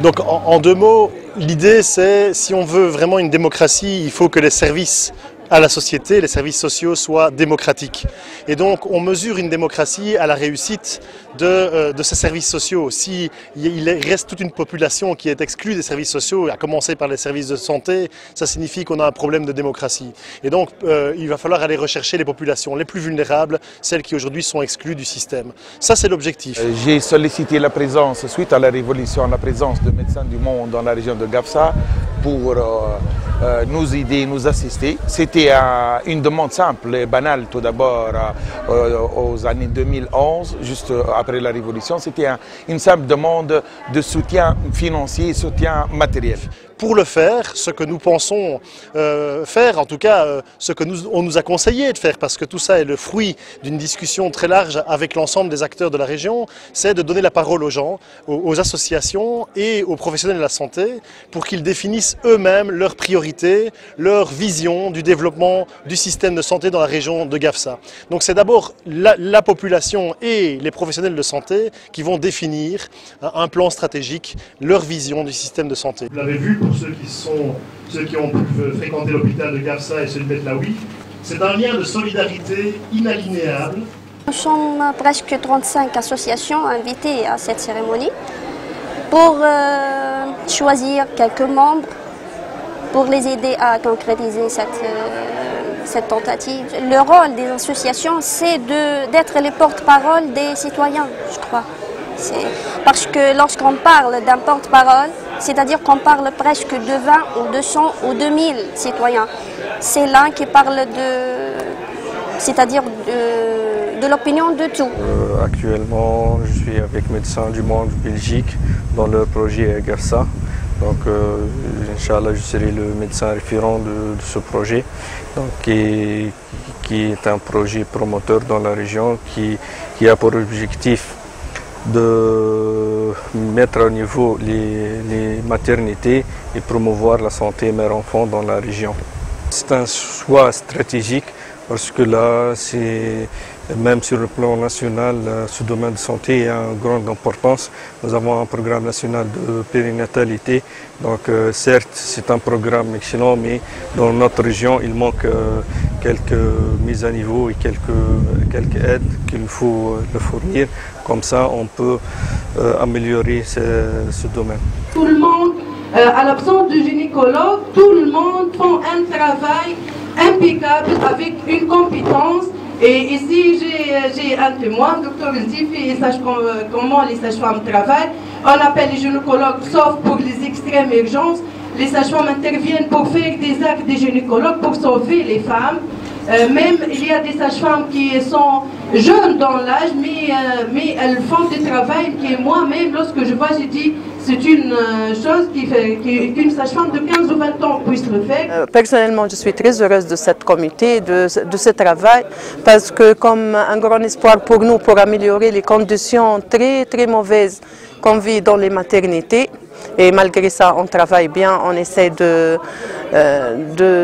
Donc en deux mots, l'idée c'est, si on veut vraiment une démocratie, il faut que les services à la société, les services sociaux soient démocratiques. Et donc on mesure une démocratie à la réussite de ces services sociaux. Si il reste toute une population qui est exclue des services sociaux, à commencer par les services de santé, ça signifie qu'on a un problème de démocratie. Et donc il va falloir aller rechercher les populations les plus vulnérables, celles qui aujourd'hui sont exclues du système. Ça c'est l'objectif. J'ai sollicité la présence, suite à la révolution, la présence de Médecins du Monde dans la région de Gafsa pour nous aider, nous assister. C'était une demande simple et banale tout d'abord aux années 2011, juste après la Révolution. C'était une simple demande de soutien financier et soutien matériel. Pour le faire, ce que nous pensons faire, en tout cas ce que on nous a conseillé de faire, parce que tout ça est le fruit d'une discussion très large avec l'ensemble des acteurs de la région, c'est de donner la parole aux gens, aux associations et aux professionnels de la santé pour qu'ils définissent eux-mêmes leurs priorités, leur vision du développement du système de santé dans la région de Gafsa. Donc c'est d'abord la population et les professionnels de santé qui vont définir un plan stratégique, leur vision du système de santé. Vous l'avez vu, pour ceux qui ont pu fréquenter l'hôpital de Gafsa et celui de Betlaoui, c'est un lien de solidarité inaliénable. Nous sommes presque 35 associations invitées à cette cérémonie pour choisir quelques membres pour les aider à concrétiser cette tentative. Le rôle des associations, c'est d'être les porte-parole des citoyens, je crois. Parce que lorsqu'on parle d'un porte-parole, c'est-à-dire qu'on parle presque de 20 ou 200 ou 2000 citoyens. C'est l'un qui parle c'est-à-dire de l'opinion de tout. Actuellement, je suis avec Médecins du Monde Belgique dans le projet Gafsa. Donc, Inch'Allah, je serai le médecin référent de ce projet, donc, qui est un projet promoteur dans la région qui a pour objectif de mettre à niveau les maternités et promouvoir la santé mère-enfant dans la région. C'est un choix stratégique parce que là, même sur le plan national, ce domaine de santé a une grande importance. Nous avons un programme national de périnatalité. Donc certes, c'est un programme excellent, mais dans notre région, il manque quelques mises à niveau et quelques aides qu'il faut le fournir. Comme ça, on peut améliorer ce domaine. Tout le monde, à l'absence de gynécologue, tout le monde fait un travail impeccable avec une compétence. Et ici, j'ai un témoin, Dr Zifi, il sache comment les sages-femmes travaillent. On appelle les gynécologues, sauf pour les extrêmes urgences. Les sages-femmes interviennent pour faire des actes des gynécologues pour sauver les femmes. Même il y a des sages-femmes qui sont jeunes dans l'âge, mais elles font du travail qui est moi-même, lorsque je vois, j'ai dit, c'est une chose qu'une sage-femme de 15 ou 20 ans puisse le faire. Personnellement, je suis très heureuse de cette comité, de ce travail, parce que comme un grand espoir pour nous, pour améliorer les conditions très très mauvaises qu'on vit dans les maternités. Et malgré ça, on travaille bien, on essaie de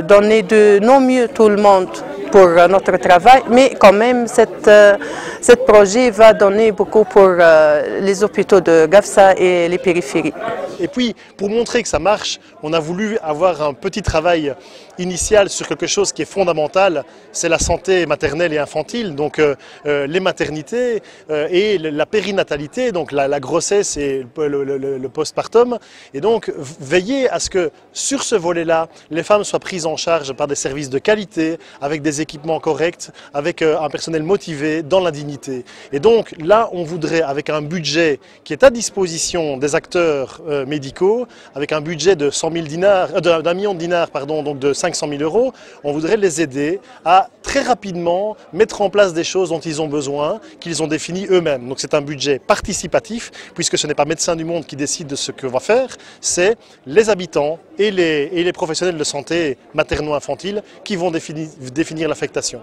donner de nos mieux tout le monde pour notre travail, mais quand même, ce projet va donner beaucoup pour les hôpitaux de Gafsa et les périphéries. Et puis, pour montrer que ça marche, on a voulu avoir un petit travail initial sur quelque chose qui est fondamental, c'est la santé maternelle et infantile, donc les maternités et la périnatalité, donc la grossesse et le postpartum. Et donc, veiller à ce que sur ce volet-là, les femmes soient prises en charge par des services de qualité, avec des équipements corrects, avec un personnel motivé, dans la dignité. Et donc, là, on voudrait, avec un budget qui est à disposition des acteurs médicaux, avec un budget de 100 000 dinars, d'1 million de dinars, pardon, donc de 500 000 €, on voudrait les aider à très rapidement mettre en place des choses dont ils ont besoin, qu'ils ont définies eux-mêmes. Donc c'est un budget participatif, puisque ce n'est pas Médecins du Monde qui décide de ce que va faire, c'est les habitants et les professionnels de santé materno-infantile qui vont définir l'affectation.